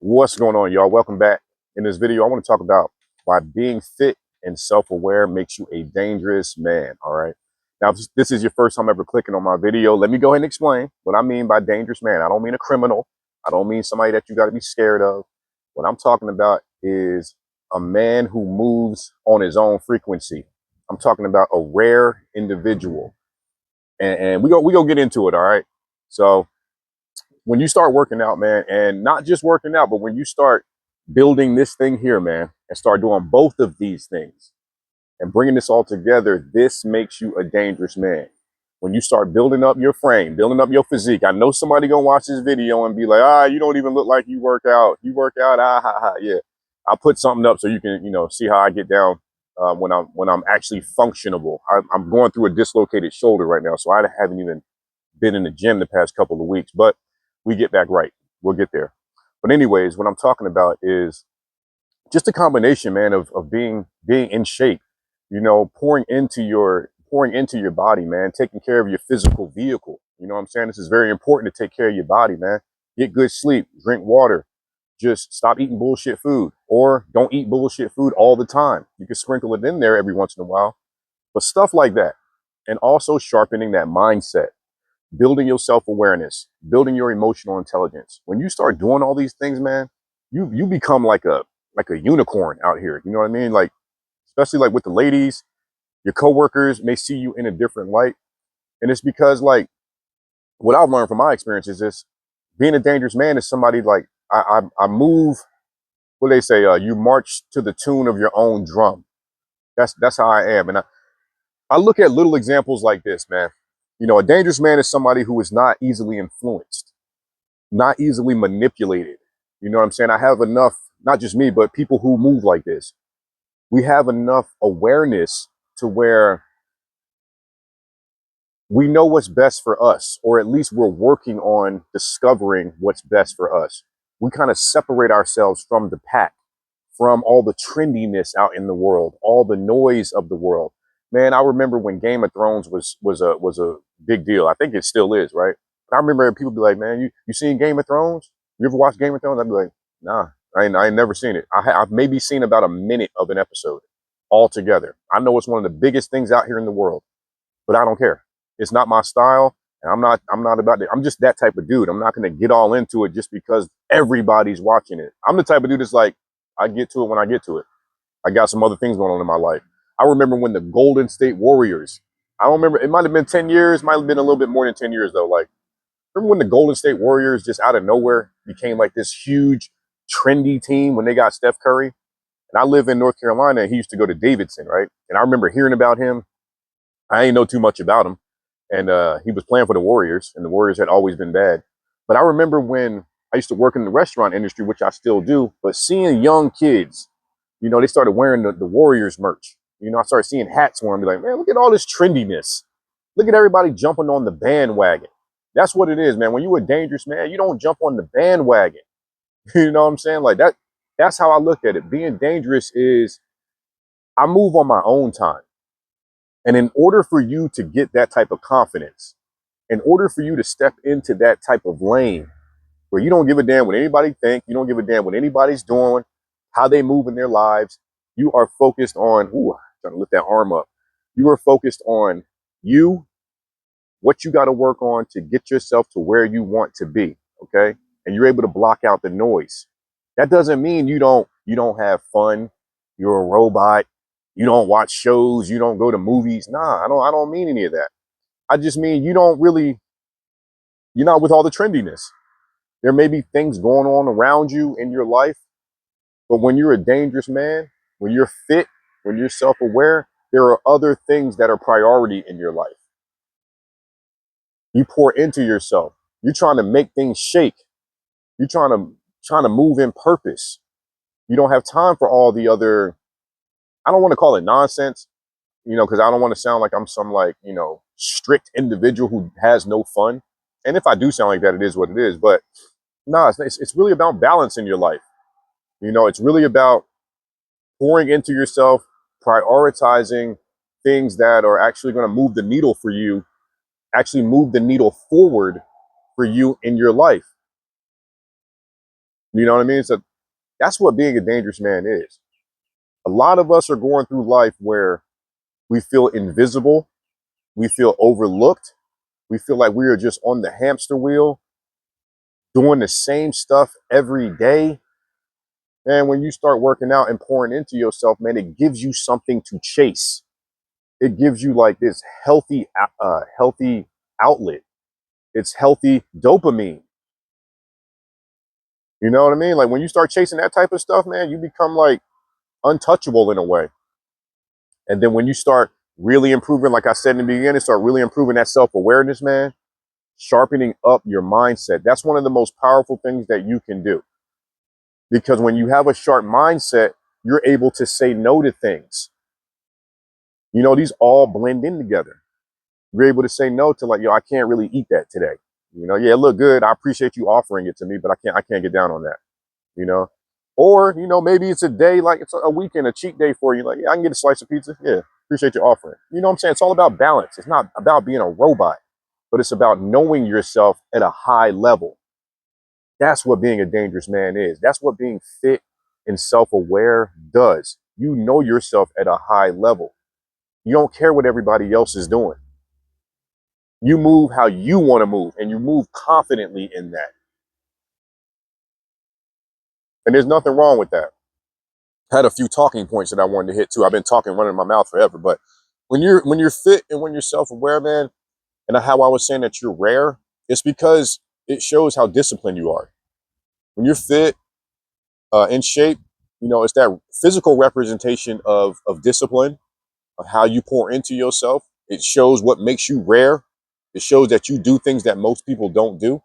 What's going on, y'all? Welcome back. In this video, I want to talk about why being fit and self-aware makes you a dangerous man. All right. Now, if this is your first time ever clicking on my video, let me go ahead and explain what I mean by dangerous man. I don't mean a criminal. I don't mean somebody that you got to be scared of. What I'm talking about is a man who moves on his own frequency. I'm talking about a rare individual, and we go get into it. All right. So when you start working out, man, and not just working out, but when you start building this thing here, man, and start doing both of these things and bringing this all together, this makes you a dangerous man. When you start building up your frame, building up your physique, I know somebody gonna watch this video and be like, you don't even look like you work out. You work out, ha ha. Yeah, I'll put something up so you can, see how I get down when I'm actually functionable. I'm going through a dislocated shoulder right now, so I haven't even been in the gym the past couple of weeks, but we get back right. We'll get there. But anyways, what I'm talking about is just a combination, man, of being in shape, pouring into your body, man, taking care of your physical vehicle. You know what I'm saying? This is very important to take care of your body, man. Get good sleep, drink water, just stop eating bullshit food, or don't eat bullshit food all the time. You can sprinkle it in there every once in a while, but stuff like that. And also sharpening that mindset, building your self-awareness, building your emotional intelligence. When you start doing all these things, man, you become like a unicorn out here. You know what I mean? Like, especially like with the ladies, your coworkers may see you in a different light. And it's because, like, what I've learned from my experience is this: being a dangerous man is somebody like I move, what do they say, you march to the tune of your own drum. That's how I am. And I look at little examples like this, man. A dangerous man is somebody who is not easily influenced, not easily manipulated. You know what I'm saying? I have enough, not just me, but people who move like this. We have enough awareness to where we know what's best for us, or at least we're working on discovering what's best for us. We kind of separate ourselves from the pack, from all the trendiness out in the world, all the noise of the world. Man, I remember when Game of Thrones was a big deal. I think it still is, right? I remember people be like, "Man, you seen Game of Thrones? You ever watched Game of Thrones?" I'd be like, "Nah, I ain't never seen it. I've maybe seen about a minute of an episode altogether. I know it's one of the biggest things out here in the world, but I don't care. It's not my style, and I'm not about it. I'm just that type of dude. I'm not going to get all into it just because everybody's watching it. I'm the type of dude that's like, I get to it when I get to it. I got some other things going on in my life. I remember when the Golden State Warriors, I don't remember, it might have been 10 years, might have been a little bit more than 10 years though. Like, remember when the Golden State Warriors just out of nowhere became like this huge, trendy team when they got Steph Curry? And I live in North Carolina, and he used to go to Davidson, right? And I remember hearing about him. I ain't know too much about him. And he was playing for the Warriors, and the Warriors had always been bad. But I remember when I used to work in the restaurant industry, which I still do, but seeing young kids, they started wearing the Warriors merch. I started seeing hats wearing, be like, man, look at all this trendiness. Look at everybody jumping on the bandwagon. That's what it is, man. When you're a dangerous man, you don't jump on the bandwagon. You know what I'm saying? Like that. That's how I look at it. Being dangerous is I move on my own time. And in order for you to get that type of confidence, in order for you to step into that type of lane where you don't give a damn what anybody think, you don't give a damn what anybody's doing, how they move in their lives, you are focused on, trying to lift that arm up. You are focused on you, what you got to work on to get yourself to where you want to be. Okay. And you're able to block out the noise. That doesn't mean you don't have fun. You're a robot. You don't watch shows. You don't go to movies. Nah, I don't mean any of that. I just mean you're not with all the trendiness. There may be things going on around you in your life, but when you're a dangerous man, when you're fit, when you're self-aware, there are other things that are priority in your life. You pour into yourself. You're trying to make things shake. You're trying to move in purpose. You don't have time for all the other, I don't want to call it nonsense, because I don't want to sound like I'm some like, strict individual who has no fun. And if I do sound like that, it is what it is. But no, it's really about balance in your life. It's really about pouring into yourself, prioritizing things that are actually going to move the needle for you, actually move the needle forward for you in your life. You know what I mean? So that's what being a dangerous man is. A lot of us are going through life where we feel invisible, we feel overlooked, we feel like we are just on the hamster wheel doing the same stuff every day. And when you start working out and pouring into yourself, man, it gives you something to chase. It gives you like this healthy outlet. It's healthy dopamine. You know what I mean? Like when you start chasing that type of stuff, man, you become like untouchable in a way. And then when you start really improving, like I said in the beginning, start really improving that self-awareness, man, sharpening up your mindset. That's one of the most powerful things that you can do. Because when you have a sharp mindset, you're able to say no to things. You know, these all blend in together. You're able to say no to like, yo, I can't really eat that today. You know, yeah, it look good. I appreciate you offering it to me, but I can't get down on that. You know, or you know, maybe it's a day like it's a weekend, a cheat day for you. Like, yeah, I can get a slice of pizza. Yeah, appreciate your offering. You know what I'm saying? It's all about balance. It's not about being a robot, but it's about knowing yourself at a high level. That's what being a dangerous man is. That's what being fit and self-aware does. You know yourself at a high level. You don't care what everybody else is doing. You move how you want to move, and you move confidently in that. And there's nothing wrong with that. I had a few talking points that I wanted to hit too. I've been talking, running my mouth forever. But when you're fit and when you're self-aware, man, and how I was saying that you're rare, it's because it shows how disciplined you are. When you're fit, in shape, you know, it's that physical representation of discipline, of how you pour into yourself. It shows what makes you rare. It shows that you do things that most people don't do.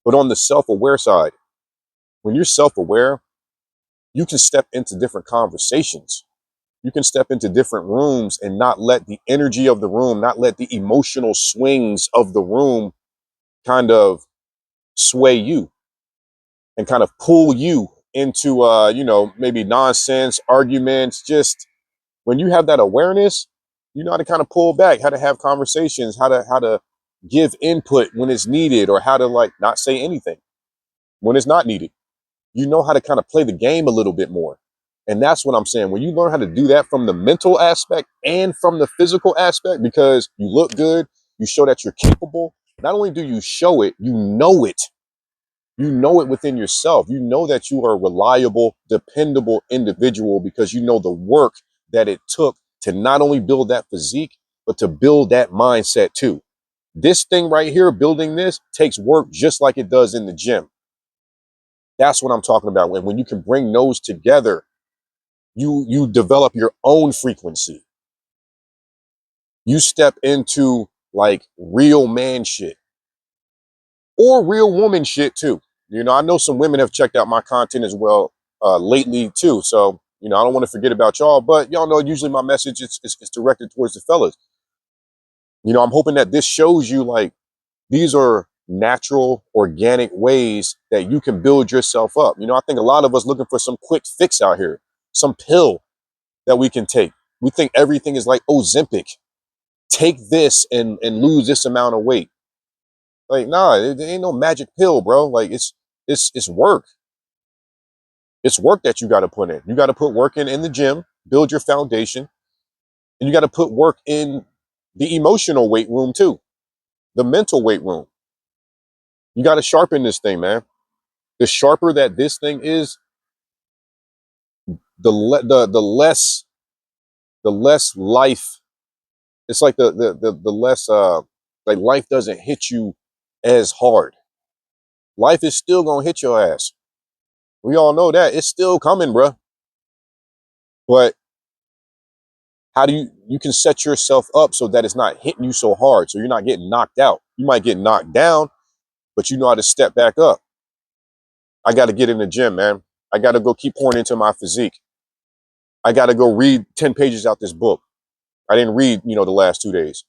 But on the self-aware side, when you're self-aware, you can step into different conversations. You can step into different rooms and not let the energy of the room, not let the emotional swings of the room kind of sway you and kind of pull you into, you know, maybe nonsense, arguments. Just when you have that awareness, you know how to kind of pull back, how to have conversations, how to give input when it's needed, or how to like not say anything when it's not needed. You know how to kind of play the game a little bit more. And that's what I'm saying. When you learn how to do that from the mental aspect and from the physical aspect, because you look good, you show that you're capable. Not only do you show it, you know it. You know it within yourself. You know that you are a reliable, dependable individual because you know the work that it took to not only build that physique, but to build that mindset too. This thing right here, building this, takes work just like it does in the gym. That's what I'm talking about. When you can bring those together, you develop your own frequency. You step into like real man shit or real woman shit too. You know, I know some women have checked out my content as well lately too. So, you know, I don't want to forget about y'all, but y'all know usually my message is directed towards the fellas. You know, I'm hoping that this shows you like these are natural, organic ways that you can build yourself up. You know, I think a lot of us looking for some quick fix out here, some pill that we can take. We think everything is like Ozempic. Take this and lose this amount of weight. Like, nah, it ain't no magic pill, bro. Like it's work. It's work that you got to put in. You got to put work in the gym, build your foundation, and you got to put work in the emotional weight room too, the mental weight room. You got to sharpen this thing, man. The sharper that this thing is, the less life. It's like the less like life doesn't hit you as hard. Life is still gonna hit your ass. We all know that. It's still coming, bruh. But how do you can set yourself up so that it's not hitting you so hard, so you're not getting knocked out. You might get knocked down, but you know how to step back up. I got to get in the gym, man. I got to go keep pouring into my physique. I got to go read 10 pages out this book. I didn't read, you know, the last 2 days.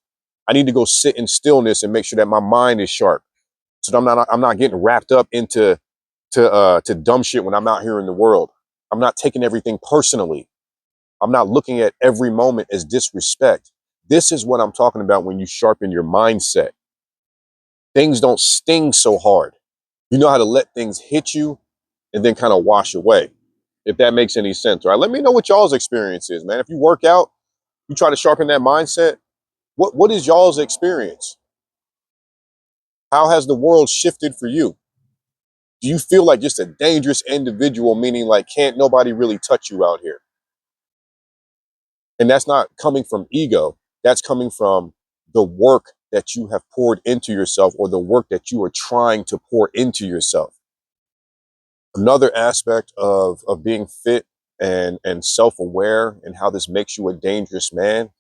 I need to go sit in stillness and make sure that my mind is sharp, so that I'm not getting wrapped up into to dumb shit when I'm out here in the world. I'm not taking everything personally. I'm not looking at every moment as disrespect. This is what I'm talking about when you sharpen your mindset. Things don't sting so hard. You know how to let things hit you and then kind of wash away, if that makes any sense. All right, let me know what y'all's experience is, man. If you work out, you try to sharpen that mindset, what is y'all's experience? How has the world shifted for you? Do you feel like just a dangerous individual, meaning like can't nobody really touch you out here? And that's not coming from ego. That's coming from the work that you have poured into yourself, or the work that you are trying to pour into yourself. Another aspect of being fit and self-aware, and how this makes you a dangerous man,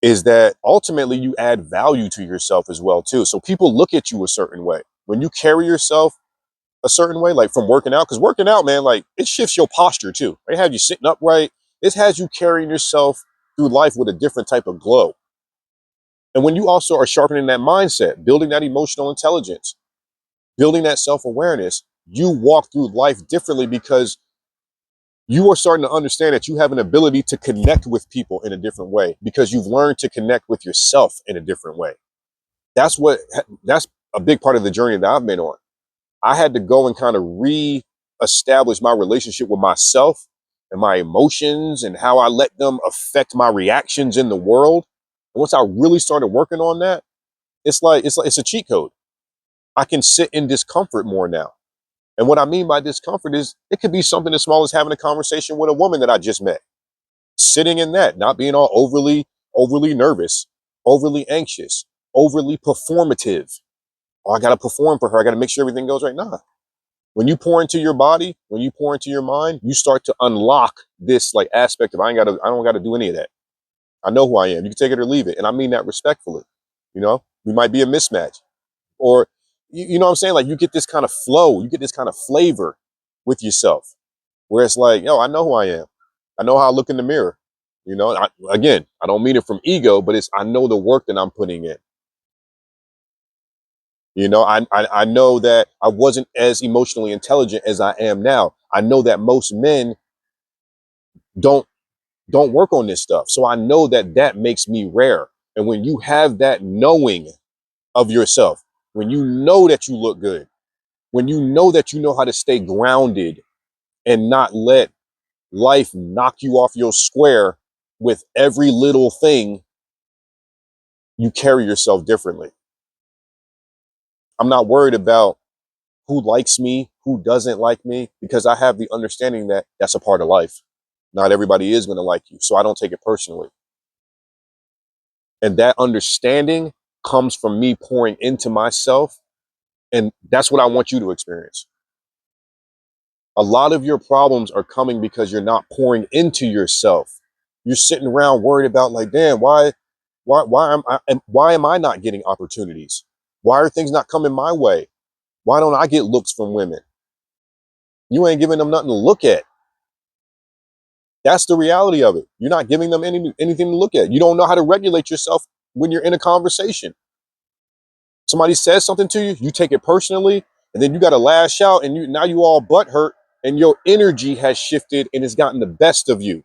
is that ultimately you add value to yourself as well too. So people look at you a certain way. When you carry yourself a certain way, like from working out, because working out, man, like it shifts your posture too. It has you sitting upright. It has you carrying yourself through life with a different type of glow. And when you also are sharpening that mindset, building that emotional intelligence, building that self-awareness, you walk through life differently, because you are starting to understand that you have an ability to connect with people in a different way, because you've learned to connect with yourself in a different way. That's a big part of the journey that I've been on. I had to go and kind of re-establish my relationship with myself and my emotions, and how I let them affect my reactions in the world. And once I really started working on that, it's a cheat code. I can sit in discomfort more now. And what I mean by discomfort is it could be something as small as having a conversation with a woman that I just met. Sitting in that, not being all overly nervous, overly anxious, overly performative. Oh, I gotta perform for her. I gotta make sure everything goes right. Nah. When you pour into your body, when you pour into your mind, you start to unlock this like aspect of I don't gotta do any of that. I know who I am. You can take it or leave it. And I mean that respectfully. You know, we might be a mismatch. Or you know what I'm saying? Like you get this kind of flow, you get this kind of flavor with yourself, where it's like, yo, I know who I am. I know how I look in the mirror. You know, again, I don't mean it from ego, but I know the work that I'm putting in. You know, I know that I wasn't as emotionally intelligent as I am now. I know that most men don't don't work on this stuff. So I know that that makes me rare. And when you have that knowing of yourself, when you know that you look good, when you know how to stay grounded and not let life knock you off your square with every little thing, you carry yourself differently. I'm not worried about who likes me, who doesn't like me, because I have the understanding that that's a part of life. Not everybody is going to like you, so I don't take it personally. And that understanding comes from me pouring into myself, and that's what I want you to experience. A lot of your problems are coming because you're not pouring into yourself. You're sitting around worried about like, damn, why am I not getting opportunities? Why are things not coming my way? Why don't I get looks from women? You ain't giving them nothing to look at. That's the reality of it. You're not giving them anything to look at. You don't know how to regulate yourself when you're in a conversation. Somebody says something to you, you take it personally, and then you got to lash out, and now you all butt hurt, and your energy has shifted and has gotten the best of you.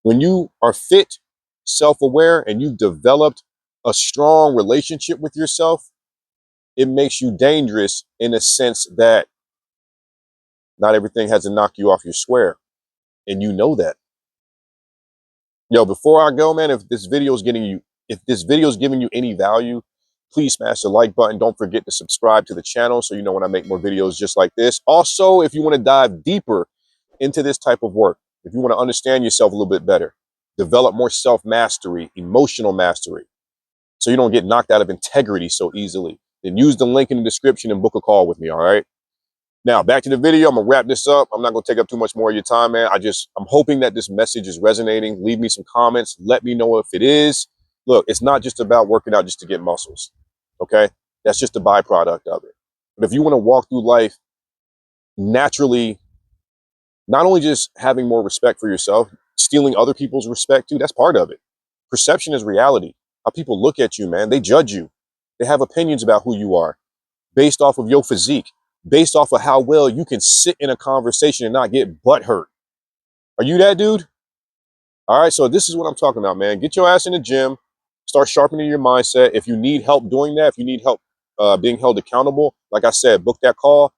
When you are fit, self-aware, and you've developed a strong relationship with yourself, it makes you dangerous in a sense that not everything has to knock you off your square. And you know that. Yo, before I go, man, if this video is giving you any value, please smash the like button. Don't forget to subscribe to the channel so you know when I make more videos just like this. Also, if you want to dive deeper into this type of work, if you want to understand yourself a little bit better, develop more self-mastery, emotional mastery, so you don't get knocked out of integrity so easily, then use the link in the description and book a call with me, all right? Now, back to the video. I'm going to wrap this up. I'm not going to take up too much more of your time, man. I'm hoping that this message is resonating. Leave me some comments. Let me know if it is. Look, it's not just about working out just to get muscles, okay? That's just a byproduct of it. But if you want to walk through life naturally, not only just having more respect for yourself, stealing other people's respect too, that's part of it. Perception is reality. How people look at you, man, they judge you. They have opinions about who you are based off of your physique, based off of how well you can sit in a conversation and not get butt hurt. Are you that dude? All right, so this is what I'm talking about, man. Get your ass in the gym, start sharpening your mindset. If you need help doing that, if you need help being held accountable, like I said, book that call.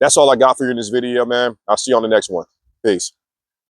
That's all I got for you in this video, man. I'll see you on the next one. Peace.